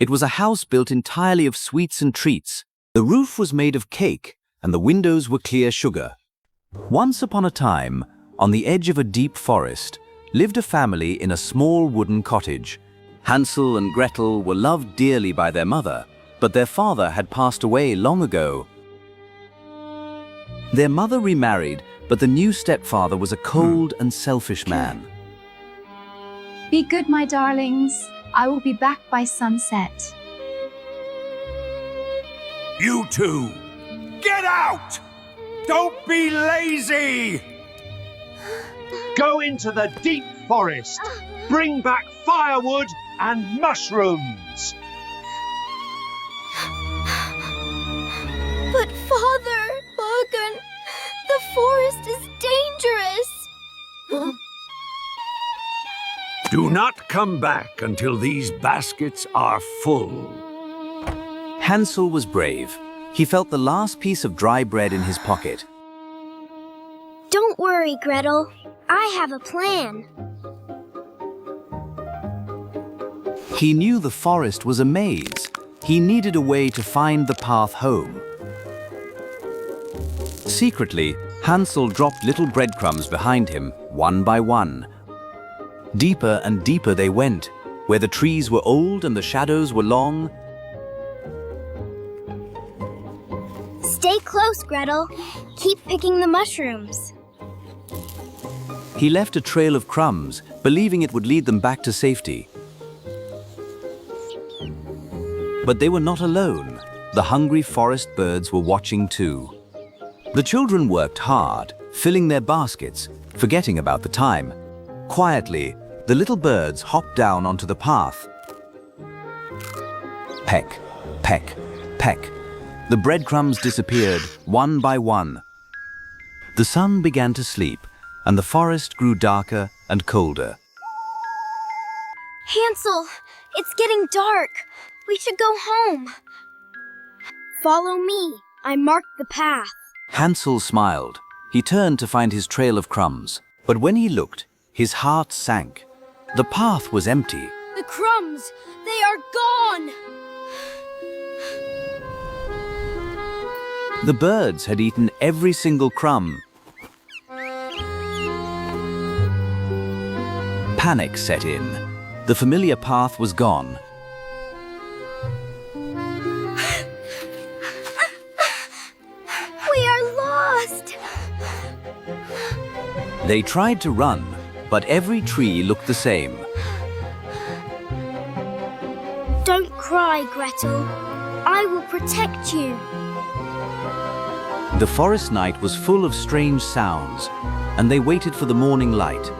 It was a house built entirely of sweets and treats. The roof was made of cake, and the windows were clear sugar. Once upon a time, on the edge of a deep forest, lived a family in a small wooden cottage. Hansel and Gretel were loved dearly by their mother, but their father had passed away long ago. Their mother remarried, but the new stepfather was a cold and selfish man. Be good, my darlings. I will be back by sunset. You two, get out! Don't be lazy! Go into the deep forest. Bring back firewood and mushrooms. But Father, Morgan, the forest is dangerous. Do not come back until these baskets are full. Hansel was brave. He felt the last piece of dry bread in his pocket. Don't worry, Gretel. I have a plan. He knew the forest was a maze. He needed a way to find the path home. Secretly, Hansel dropped little breadcrumbs behind him, one by one. Deeper and deeper they went, where the trees were old and the shadows were long. Stay close, Gretel. Keep picking the mushrooms. He left a trail of crumbs, believing it would lead them back to safety. But they were not alone. The hungry forest birds were watching too. The children worked hard, filling their baskets, forgetting about the time. Quietly, the little birds hopped down onto the path. Peck, peck, peck. The breadcrumbs disappeared, one by one. The sun began to sleep, and the forest grew darker and colder. Hansel, it's getting dark. We should go home. Follow me. I marked the path. Hansel smiled. He turned to find his trail of crumbs. But when he looked, his heart sank. The path was empty. The crumbs, they are gone. The birds had eaten every single crumb. Panic set in. The familiar path was gone. We are lost. They tried to run, but every tree looked the same. Don't cry, Gretel. I will protect you. The forest night was full of strange sounds, and they waited for the morning light.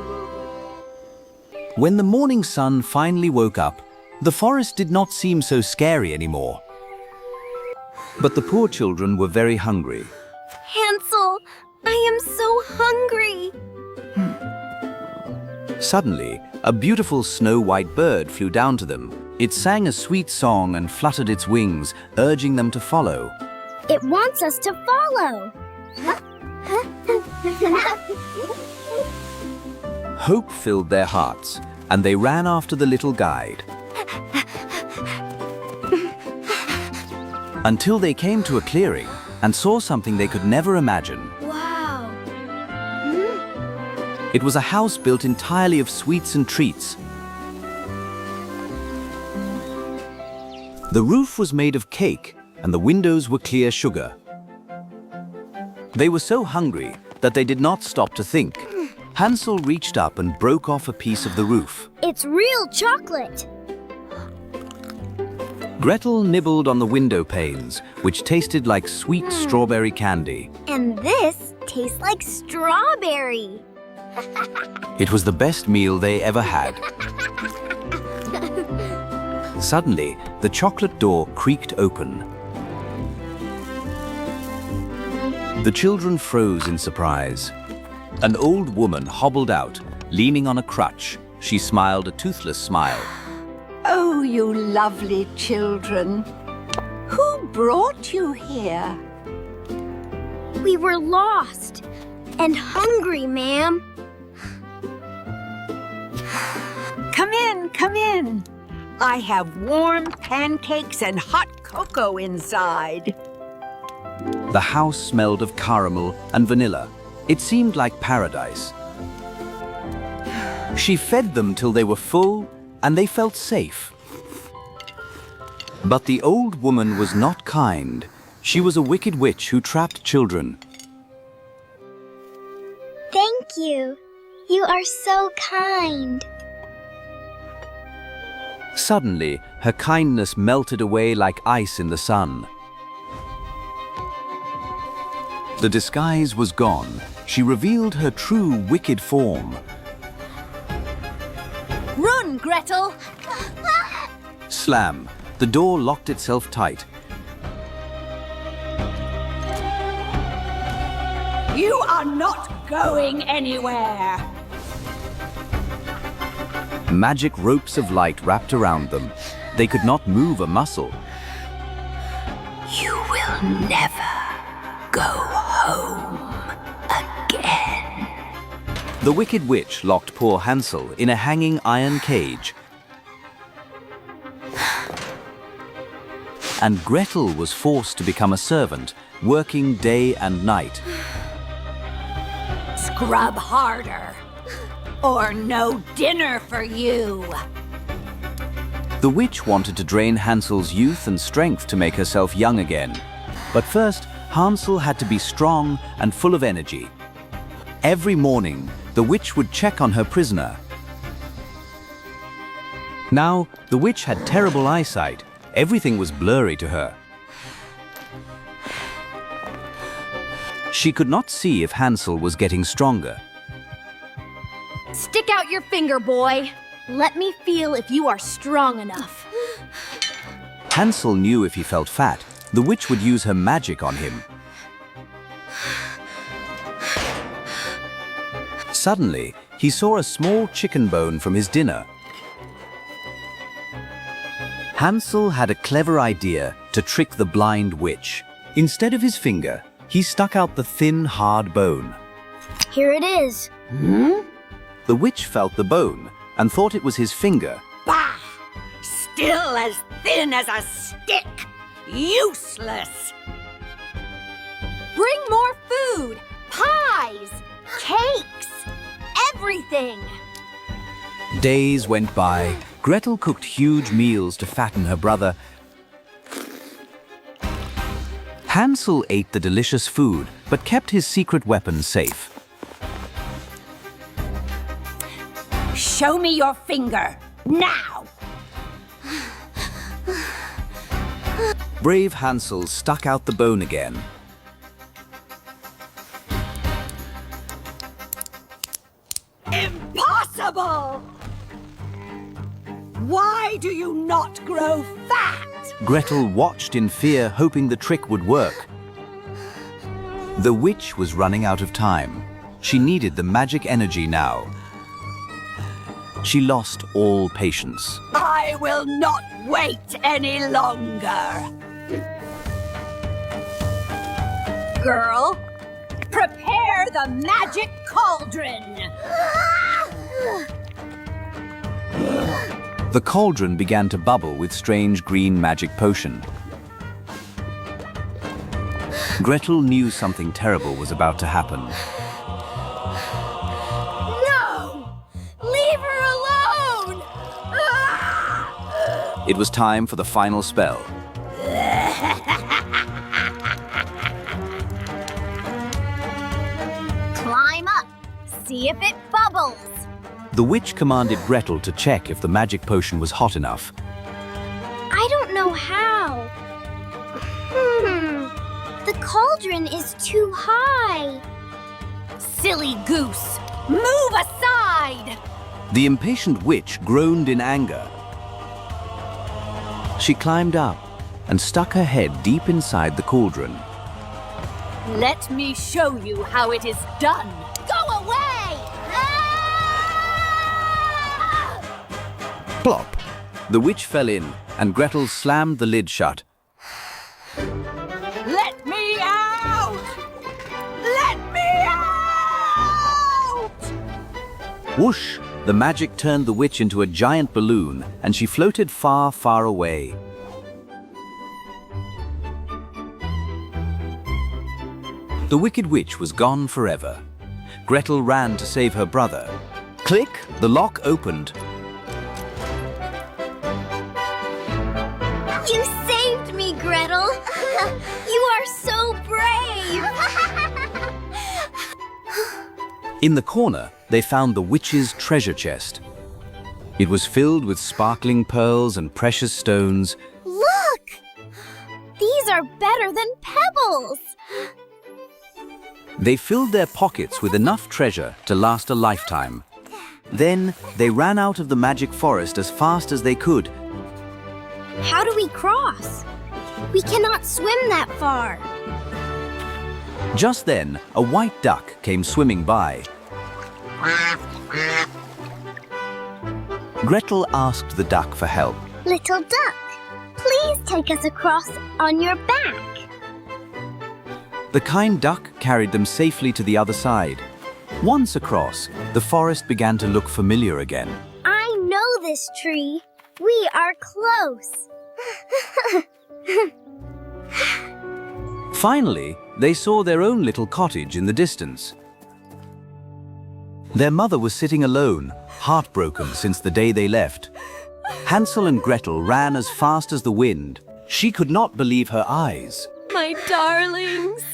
When the morning sun finally woke up, the forest did not seem so scary anymore. But the poor children were very hungry. Hansel, I am so hungry. Suddenly, a beautiful snow-white bird flew down to them. It sang a sweet song and fluttered its wings, urging them to follow. It wants us to follow. Hope filled their hearts, and they ran after the little guide. Until they came to a clearing and saw something they could never imagine. Wow. It was a house built entirely of sweets and treats. The roof was made of cake, and the windows were clear sugar. They were so hungry that they did not stop to think. Hansel reached up and broke off a piece of the roof. It's real chocolate. Gretel nibbled on the window panes, which tasted like sweet strawberry candy. And this tastes like strawberry. It was the best meal they ever had. Suddenly, the chocolate door creaked open. The children froze in surprise. An old woman hobbled out, leaning on a crutch. She smiled a toothless smile. Oh, you lovely children. Who brought you here? We were lost and hungry, ma'am. Come in, come in. I have warm pancakes and hot cocoa inside. The house smelled of caramel and vanilla. It seemed like paradise. She fed them till they were full and they felt safe. But the old woman was not kind. She was a wicked witch who trapped children. Thank you. You are so kind. Suddenly, her kindness melted away like ice in the sun. The disguise was gone. She revealed her true wicked form. Run, Gretel! Slam! The door locked itself tight. You are not going anywhere. Magic ropes of light wrapped around them. They could not move a muscle. You will never go home again. The wicked witch locked poor Hansel in a hanging iron cage. And Gretel was forced to become a servant, working day and night. Scrub harder, or no dinner for you. The witch wanted to drain Hansel's youth and strength to make herself young again. But first, Hansel had to be strong and full of energy. Every morning, the witch would check on her prisoner. Now, the witch had terrible eyesight. Everything was blurry to her. She could not see if Hansel was getting stronger. Stick out your finger, boy. Let me feel if you are strong enough. Hansel knew if he felt fat, the witch would use her magic on him. Suddenly, he saw a small chicken bone from his dinner. Hansel had a clever idea to trick the blind witch. Instead of his finger, he stuck out the thin, hard bone. Here it is. The witch felt the bone and thought it was his finger. Bah! Still as thin as a stick. Useless. Bring more food, pies, cakes, everything. Days went by. Gretel cooked huge meals to fatten her brother. Hansel ate the delicious food, but kept his secret weapon safe. Show me your finger, now! Brave Hansel stuck out the bone again. Impossible! Why do you not grow fat? Gretel watched in fear, hoping the trick would work. The witch was running out of time. She needed the magic energy now. She lost all patience. I will not wait any longer. Girl, prepare the magic cauldron. The cauldron began to bubble with strange green magic potion. Gretel knew something terrible was about to happen. No! Leave her alone! It was time for the final spell. Climb up. See if it bubbles. The witch commanded Gretel to check if the magic potion was hot enough. I don't know how. The cauldron is too high. Silly goose, move aside! The impatient witch groaned in anger. She climbed up and stuck her head deep inside the cauldron. Let me show you how it is done. Go away! Ah! Plop! The witch fell in, and Gretel slammed the lid shut. Let me out! Let me out! Whoosh! the magic turned the witch into a giant balloon, and she floated far, far away. The wicked witch was gone forever. Gretel ran to save her brother. Click! The lock opened. You saved me, Gretel! You are so brave! In the corner, they found the witch's treasure chest. It was filled with sparkling pearls and precious stones. Look! These are better than pebbles! They filled their pockets with enough treasure to last a lifetime. Then they ran out of the magic forest as fast as they could. How do we cross? We cannot swim that far. Just then, a white duck came swimming by. Gretel asked the duck for help. Little duck, please take us across on your back. The kind duck carried them safely to the other side. Once across, the forest began to look familiar again. I know this tree. We are close. Finally, they saw their own little cottage in the distance. Their mother was sitting alone, heartbroken since the day they left. Hansel and Gretel ran as fast as the wind. She could not believe her eyes. My darlings!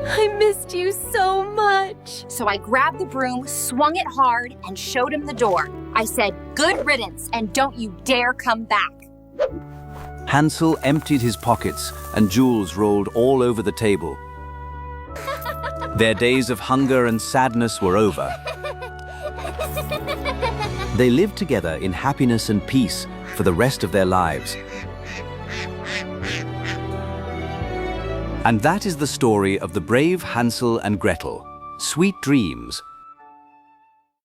I missed you so much. So I grabbed the broom, swung it hard, and showed him the door. I said, "Good riddance, and don't you dare come back." Hansel emptied his pockets, and jewels rolled all over the table. Their days of hunger and sadness were over. They lived together in happiness and peace for the rest of their lives. And that is the story of the brave Hansel and Gretel. Sweet dreams.